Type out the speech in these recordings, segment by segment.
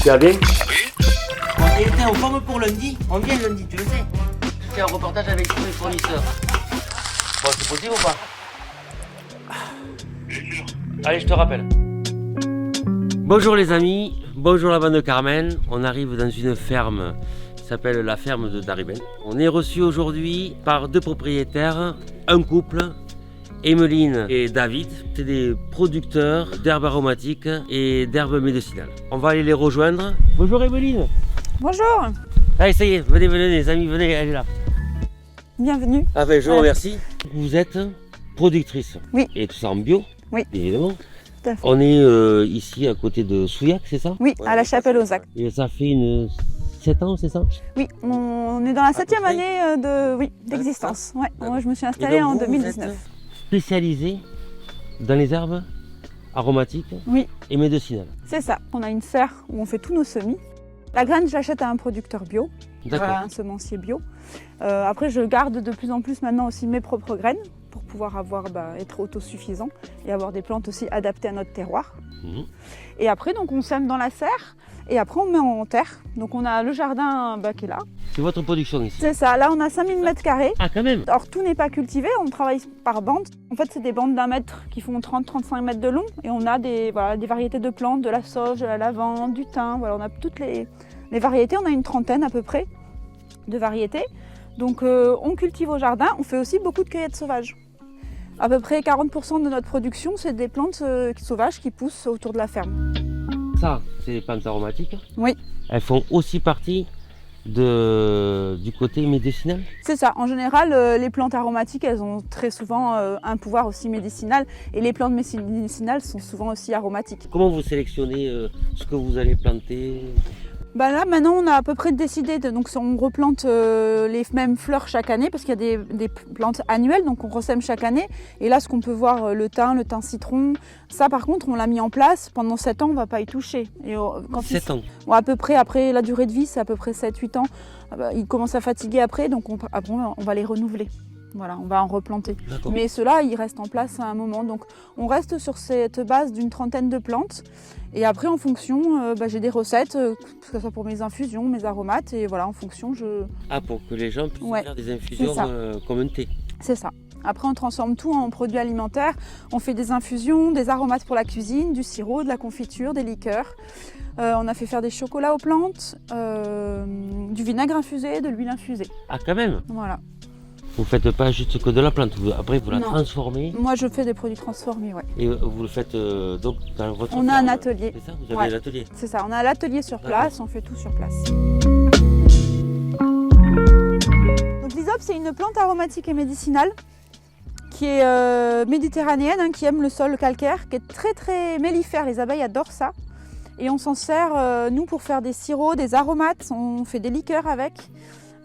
Tu vas bien? On était en forme pour lundi. On vient lundi, tu le sais. Je fais un reportage avec tous les fournisseurs. Bon, c'est possible ou pas? Allez, je te rappelle. Bonjour les amis, bonjour la bande de Carmen. On arrive dans une ferme qui s'appelle la ferme de Daribel. On est reçu aujourd'hui par deux propriétaires, un couple, Emeline et David. C'est des producteurs d'herbes aromatiques et d'herbes médicinales. On va aller les rejoindre. Bonjour Emeline. Bonjour, Allez, ça y est, venez les amis, venez, elle est là. bienvenue. Ah ben, je vous remercie. Vous êtes productrice. Oui. Et tout ça en bio. Oui. Évidemment. Tout à fait. On est ici à côté de Souillac, c'est ça? Oui, à la Chapelle aux Actes. Et ça fait 7 ans, c'est ça? Oui, on est dans la 7e peu près. année d'existence. Ouais, moi je me suis installée Et donc, en vous, 2019. Vous êtes spécialisé dans les herbes aromatiques Oui, et médicinales. c'est ça. On a une serre où on fait tous nos semis. La graine, je l'achète à un producteur bio, D'accord. un semencier bio. Après, je garde de plus en plus maintenant aussi mes propres graines pour pouvoir être autosuffisant et avoir des plantes aussi adaptées à notre terroir. Mhm. Et après, donc, on sème dans la serre et après, on met en terre. Donc, on a le jardin qui est là. C'est votre production ici? C'est ça. Là, on a 5000 mètres carrés. Ah, quand même. Alors, tout n'est pas cultivé, on travaille par bande. En fait, c'est des bandes d'1 mètre qui font 30-35 mètres de long. Et on a des variétés de plantes, de la sauge, de la lavande, du thym. Voilà, on a toutes les variétés. On a une trentaine à peu près de variétés. Donc, on cultive au jardin. On fait aussi beaucoup de cueillettes sauvages. À peu près 40% de notre production, c'est des plantes sauvages qui poussent autour de la ferme. Ça, c'est les plantes aromatiques. Oui. Elles font aussi partie du côté médicinal. C'est ça. En général, les plantes aromatiques, elles ont très souvent un pouvoir aussi médicinal. Et les plantes médicinales sont souvent aussi aromatiques. Comment vous sélectionnez ce que vous allez planter? Là, maintenant, on a à peu près décidé, donc on replante les mêmes fleurs chaque année parce qu'il y a des plantes annuelles, donc on ressème chaque année. Et là, ce qu'on peut voir, le thym citron, ça par contre, on l'a mis en place. Pendant 7 ans, on ne va pas y toucher. Et, quand 7 ans. À peu près, après la durée de vie, c'est à peu près 7-8 ans. Ils commencent à fatiguer après, donc après, on va les renouveler. Voilà, on va en replanter. Mais ceux-là, ils restent en place à un moment. Donc, on reste sur cette base d'une trentaine de plantes. Et après, en fonction, j'ai des recettes, que ce soit pour mes infusions, mes aromates. Et voilà, en fonction, Ah, pour que les gens puissent faire des infusions comme un thé. C'est ça. Après, on transforme tout en produits alimentaires. On fait des infusions, des aromates pour la cuisine, du sirop, de la confiture, des liqueurs. On a fait faire des chocolats aux plantes, du vinaigre infusé, de l'huile infusée. Ah, quand même. Voilà. Vous ne faites pas juste que de la plante, après vous la transformez. Moi je fais des produits transformés, ouais. Et vous le faites donc dans votre On a un atelier. C'est ça, vous avez l'atelier? C'est ça, on a l'atelier sur place, on fait tout sur place. Donc l'hysope, c'est une plante aromatique et médicinale qui est méditerranéenne, qui aime le sol calcaire, qui est très très mellifère, les abeilles adorent ça. Et on s'en sert, nous, pour faire des sirops, des aromates, on fait des liqueurs avec.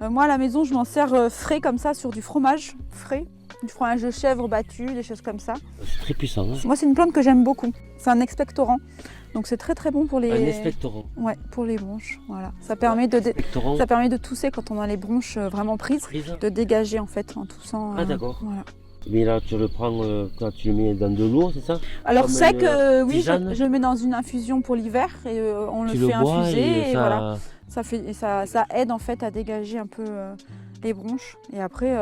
Moi à la maison je m'en sers frais comme ça sur du fromage frais, du fromage de chèvre battu, des choses comme ça. C'est très puissant. Hein. Moi c'est une plante que j'aime beaucoup, c'est un expectorant, donc c'est très très bon pour les... Un expectorant? Ouais, pour les bronches, voilà. Ça permet de tousser quand on a les bronches vraiment prises, de dégager en fait en toussant. Ah d'accord. Voilà. Mais là tu le prends, quand tu le mets dans de l'eau, c'est ça? Alors comme sec, oui, je le mets dans une infusion pour l'hiver et on le fait infuser et voilà. Ça aide en fait à dégager un peu les bronches. Et après,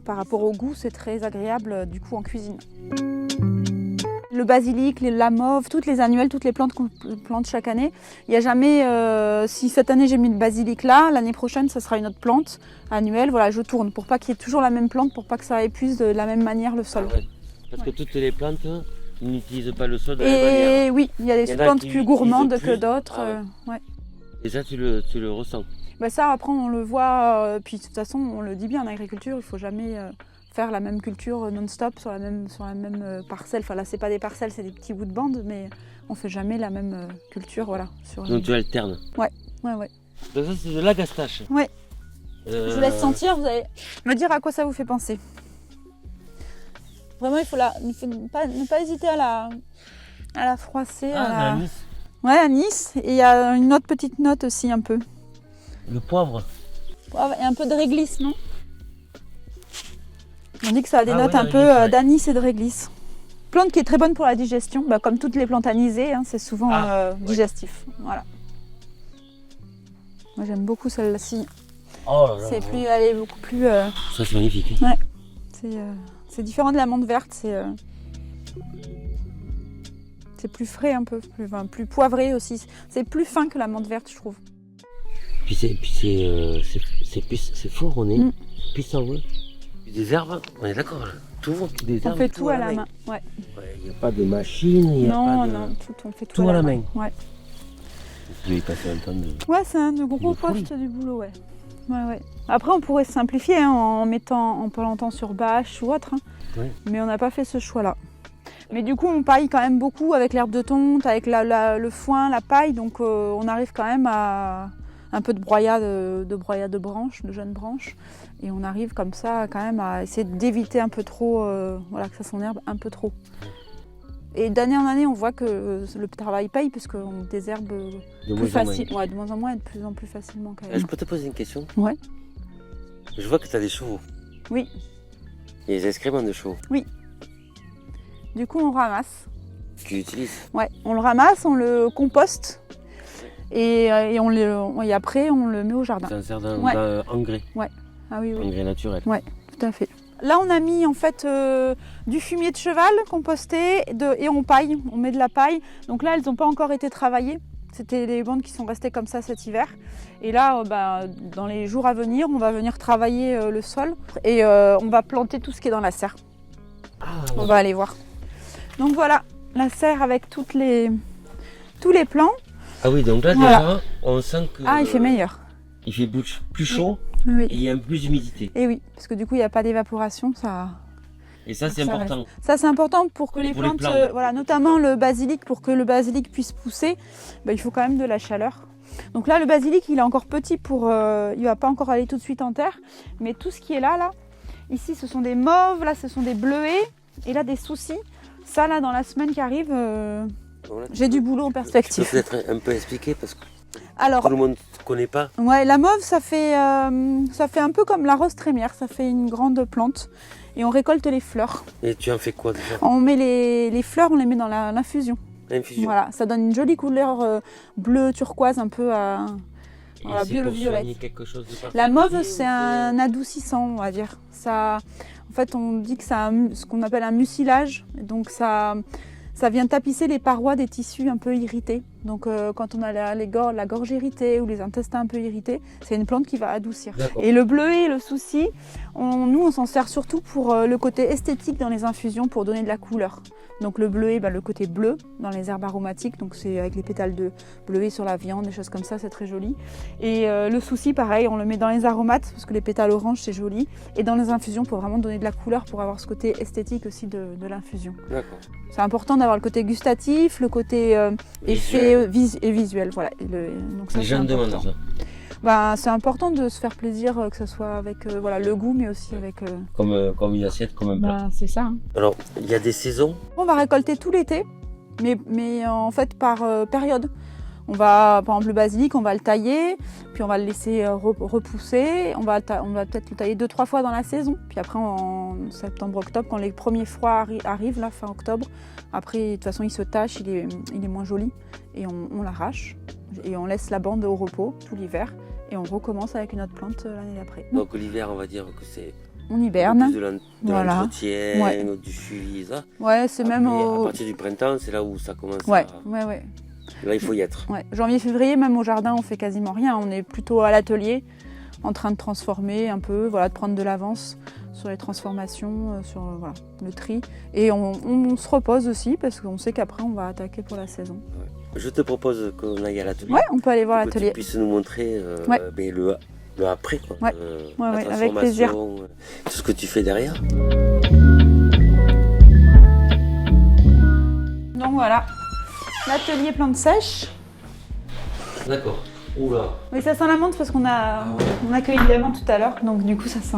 par rapport au goût, c'est très agréable du coup en cuisine. Le basilic, la mauve, toutes les annuelles, toutes les plantes qu'on plante chaque année. Il n'y a jamais, si cette année j'ai mis le basilic là, l'année prochaine ça sera une autre plante annuelle. Voilà, je tourne pour pas qu'il y ait toujours la même plante, pour pas que ça épuise de la même manière le sol. Ah ouais. Parce que toutes les plantes n'utilisent pas le sol de la même manière. Et oui, il y a des plantes plus gourmandes que d'autres. Ouais. Et ça, tu le ressens? Ça, après, on le voit. Puis, de toute façon, on le dit bien, en agriculture, il ne faut jamais faire la même culture non-stop sur la même parcelle. Enfin, là, ce n'est pas des parcelles, c'est des petits bouts de bande, mais on ne fait jamais la même culture. Voilà, donc, tu alternes? Ouais. Donc, ça, c'est de l'agastache? Ouais. Je vous laisse sentir, vous allez me dire à quoi ça vous fait penser. Vraiment, il faut ne pas hésiter à la froisser. Anis. Ouais, anis. Et il y a une autre petite note aussi un peu. Le poivre? Et un peu de réglisse, non? On dit que ça a des notes un peu d'anis et de réglisse. Plante qui est très bonne pour la digestion, comme toutes les plantes anisées, hein, c'est souvent digestif. Voilà. Moi j'aime beaucoup celle-ci. Oh là là. Elle est beaucoup plus... Ça c'est magnifique. Ouais. C'est différent de la menthe verte, c'est plus frais un peu, plus poivré aussi. C'est plus fin que la menthe verte, je trouve. Puis c'est fort, on est plus savoureux. Des herbes, on est d'accord là. Tout, des herbes, on fait tout à la main. Ouais. Il n'y a pas de machine, il n'y a pas de... Non, on fait tout à la main. Ouais. Tu vas y passer un temps de... Ouais, c'est un gros poste du boulot, ouais. Ouais. Après, on pourrait se simplifier hein, en plantant sur bâche ou autre. Hein. Ouais. Mais on n'a pas fait ce choix-là. Mais du coup, on paille quand même beaucoup avec l'herbe de tonte, avec le foin, la paille. Donc, on arrive quand même à un peu de broyat de branches, de jeunes branches. Et on arrive comme ça quand même à essayer d'éviter un peu trop, que ça s'enherbe un peu trop. Et d'année en année, on voit que le travail paye parce qu'on désherbe plus facilement. Ouais, de moins en moins et de plus en plus facilement quand même. Je peux te poser une question? Ouais. Je vois que tu as des chevaux. Oui. Et les excréments de chevaux. Oui. Du coup, on ramasse. Tu l'utilises? Ouais, on le ramasse, on le composte et après on le met au jardin. Ça sert d'engrais. Ouais. Ah oui. Engrais naturel. Ouais, tout à fait. Là, on a mis en fait du fumier de cheval composté et on paille, on met de la paille. Donc là, elles n'ont pas encore été travaillées. C'était des bandes qui sont restées comme ça cet hiver. Et là, dans les jours à venir, on va venir travailler le sol et on va planter tout ce qui est dans la serre. On va aller voir. Donc voilà, la serre avec tous les plants. Ah oui, donc là déjà, on sent que... Ah, il fait meilleur. Il fait plus chaud oui. Et il y a plus d'humidité. Et oui, parce que du coup, il n'y a pas d'évaporation, ça... Et ça, c'est important. Reste. Ça, c'est important pour que les plantes, notamment le basilic, pour que le basilic puisse pousser, il faut quand même de la chaleur. Donc là, le basilic, il est encore petit, il ne va pas encore aller tout de suite en terre. Mais tout ce qui est là, ici, ce sont des mauves, là, ce sont des bleuets, et là, des soucis. Ça, là, dans la semaine qui arrive, j'ai du boulot en perspective. Tu peux peut-être un peu expliquer parce que alors, tout le monde ne connaît pas. Ouais, la mauve, ça fait un peu comme la rose trémière, ça fait une grande plante. Et on récolte les fleurs. Et tu en fais quoi déjà? On met les fleurs, on les met dans l'infusion. L'infusion. Voilà, ça donne une jolie couleur bleu turquoise un peu à violet. Quelque chose de la mauve, c'est un adoucissant, on va dire. Ça, en fait, on dit que c'est ce qu'on appelle un mucilage. Donc ça vient tapisser les parois des tissus un peu irrités. Donc quand on a la gorge irritée ou les intestins un peu irrités, c'est une plante qui va adoucir. Et le bleuet, le souci, nous on s'en sert surtout pour le côté esthétique dans les infusions pour donner de la couleur. Donc le bleuet, le côté bleu dans les herbes aromatiques, donc c'est avec les pétales de bleuet sur la viande, des choses comme ça, c'est très joli. Et le souci, pareil, on le met dans les aromates parce que les pétales orange c'est joli. Et dans les infusions pour vraiment donner de la couleur, pour avoir ce côté esthétique aussi de l'infusion. D'accord. C'est important d'avoir le côté gustatif, le côté effet et visuel. Voilà. Donc ça, les jeunes demandent ça. C'est important de se faire plaisir, que ce soit avec le goût, mais aussi avec... Comme une assiette, comme un plat. C'est ça. Hein. Alors, il y a des saisons. On va récolter tout l'été, mais en fait par période. On va, par exemple, le basilic, on va le tailler, puis on va le laisser repousser. On va peut-être le tailler 2-3 fois dans la saison. Puis après, en septembre-octobre, quand les premiers froids arrivent, là, fin octobre, après, de toute façon, il se tache, il est moins joli. Et on l'arrache. Et on laisse la bande au repos tout l'hiver. Et on recommence avec une autre plante l'année d'après. Donc l'hiver, on va dire que c'est... On hiberne. De l'entretien, du suivi, ça. Ouais, c'est même à partir du printemps, c'est là où ça commence Ouais. Là, il faut y être. Ouais. Janvier-février, même au jardin, on fait quasiment rien. On est plutôt à l'atelier, en train de transformer un peu, de prendre de l'avance sur les transformations, sur le tri. Et on se repose aussi, parce qu'on sait qu'après, on va attaquer pour la saison. Ouais. Je te propose qu'on aille à l'atelier. Ouais, on peut aller voir l'atelier. Que tu puisses nous montrer le après, quoi. Ouais. La transformation, avec plaisir. Tout ce que tu fais derrière. Donc voilà, l'atelier plantes sèches. D'accord. Oula. Oui, ça sent la menthe parce qu'on a cueilli la menthe tout à l'heure, donc du coup ça sent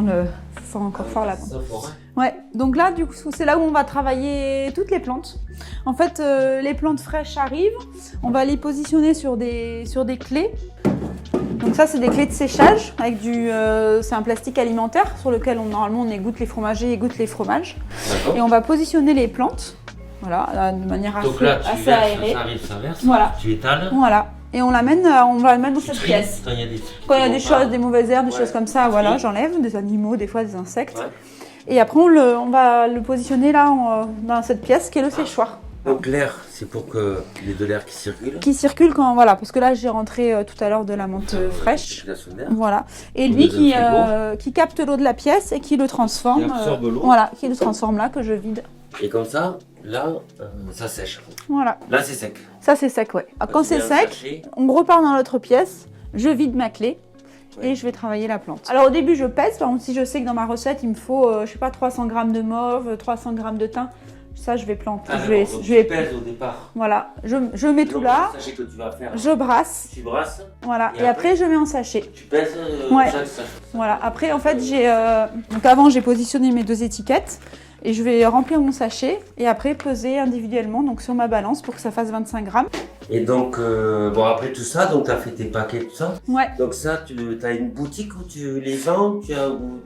encore fort la menthe. Ça fort, hein. Ouais, donc là du coup c'est là où on va travailler toutes les plantes. En fait, les plantes fraîches arrivent, on va les positionner sur des clés. Donc ça c'est des clés de séchage avec c'est un plastique alimentaire sur lequel normalement on égoutte les fromagers, égoutte les fromages. Et on va positionner les plantes. Voilà, de manière assez aérée. Ça arrive, ça verse, voilà. Tu étales. Voilà. et on va la mettre dans cette pièce. Quand il y a des choses, des mauvaises herbes, des choses comme ça, voilà, j'enlève, des animaux, des fois des insectes. Ouais. Et après on va le positionner là dans cette pièce qui est le séchoir. Donc l'air, c'est pour que il y ait de l'air qui circule. Qui circule voilà, parce que là j'ai rentré tout à l'heure de la menthe fraîche. Voilà. Et lui qui capte l'eau de la pièce et qui le transforme. Qui absorbe l'eau. Voilà, qui le transforme là, que je vide. Et comme ça, là, ça sèche. Voilà. Là c'est sec. Ça c'est sec, ouais. Quand c'est sec, on repart dans l'autre pièce, je vide ma clé. Et je vais travailler la plante. Alors au début je pèse, par exemple si je sais que dans ma recette il me faut, je sais pas, 300 g de mauve, 300 g de thym. Ça, je vais planter. Tu pèses au départ. Voilà, je mets tout là. Le sachet que tu vas faire. Je brasse. Tu brasses. Voilà, et après je mets en sachet. Tu pèses chaque sachet. Voilà, après en fait donc avant j'ai positionné mes 2 étiquettes et je vais remplir mon sachet et après peser individuellement donc sur ma balance pour que ça fasse 25 grammes. Et donc, après tout ça, donc tu as fait tes paquets, tout ça. Ouais. Donc ça, tu as une boutique où tu les vends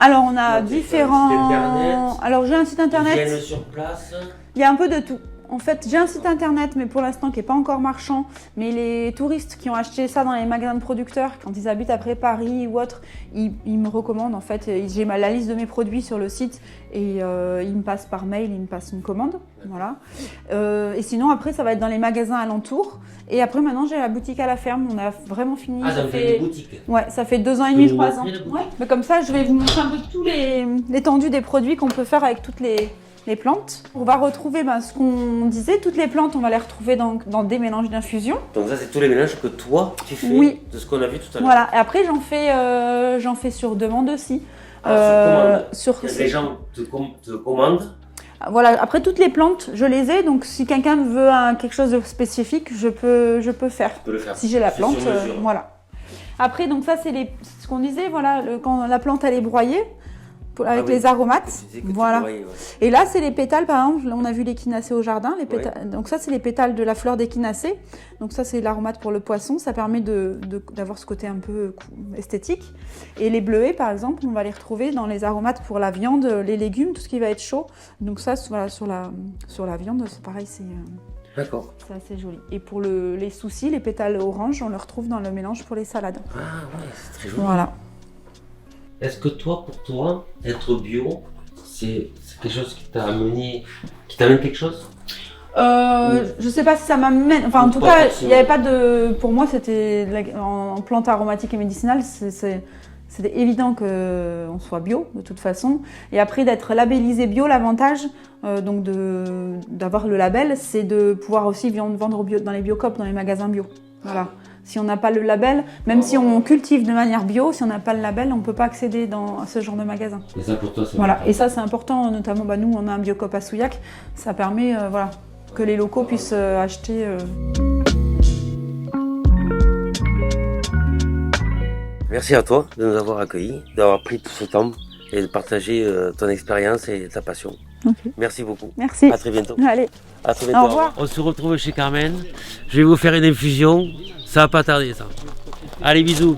Alors on a différents... Alors j'ai un site internet. Ils viennent sur place. Il y a un peu de tout. En fait, j'ai un site internet, mais pour l'instant qui n'est pas encore marchand. Mais les touristes qui ont acheté ça dans les magasins de producteurs, quand ils habitent après Paris ou autre, ils me recommandent. En fait, j'ai la liste de mes produits sur le site et ils me passent par mail, ils me passent une commande. Voilà. Et sinon, après, ça va être dans les magasins alentours. Et après, maintenant, j'ai la boutique à la ferme. On a vraiment fini. Ah, donc fait... une boutique. Ouais, ça fait 2 ans et demi, 3 ans. Ouais. Mais comme ça, je vais vous montrer un peu tout l'étendue des produits qu'on peut faire avec toutes les plantes. On va retrouver ce qu'on disait, toutes les plantes, on va les retrouver dans des mélanges d'infusion. Donc ça, c'est tous les mélanges que toi, tu fais de ce qu'on a vu tout à l'heure. Voilà, et après j'en fais sur demande aussi. Les gens te commandent. Voilà, après toutes les plantes, je les ai, donc si quelqu'un veut quelque chose de spécifique, je peux faire. Tu peux le faire. Si j'ai la plante, voilà. Après, donc ça, c'est ce qu'on disait, voilà, quand la plante elle est broyée, avec les aromates, voilà. Et là, c'est les pétales, par exemple. Là, on a vu l'échinacée au jardin. Donc ça, c'est les pétales de la fleur d'échinacée. Donc ça, c'est l'aromate pour le poisson. Ça permet d'avoir ce côté un peu esthétique. Et les bleuets, par exemple, on va les retrouver dans les aromates pour la viande, les légumes, tout ce qui va être chaud. Donc ça, voilà, sur la viande, c'est pareil, D'accord. C'est assez joli. Et pour les soucis, les pétales orange, on le retrouve dans le mélange pour les salades. Ah ouais, c'est très joli. Voilà. Est-ce que pour toi, être bio, c'est quelque chose qui t'amène quelque chose? Je sais pas si ça m'amène. Enfin, en tout cas, il n'y avait pas de. Pour moi, c'était en plantes aromatiques et médicinales, c'était évident qu'on soit bio de toute façon. Et après, d'être labellisé bio, l'avantage donc d'avoir le label, c'est de pouvoir aussi vendre bio dans les Biocoop, dans les magasins bio. Voilà. Si on n'a pas le label, même si on cultive de manière bio, si on n'a pas le label, on ne peut pas accéder à ce genre de magasin. Et ça pour toi, c'est voilà. important. Et ça, c'est important, notamment nous, on a un Biocoop à Souillac. Ça permet que les locaux puissent acheter. Merci à toi de nous avoir accueillis, d'avoir pris tout ce temps et de partager ton expérience et ta passion. Okay. Merci beaucoup. Merci. À très bientôt. Allez. À très bientôt. Au revoir. On se retrouve chez Carmen. Je vais vous faire une infusion. Ça va pas tarder, ça. Allez, bisous.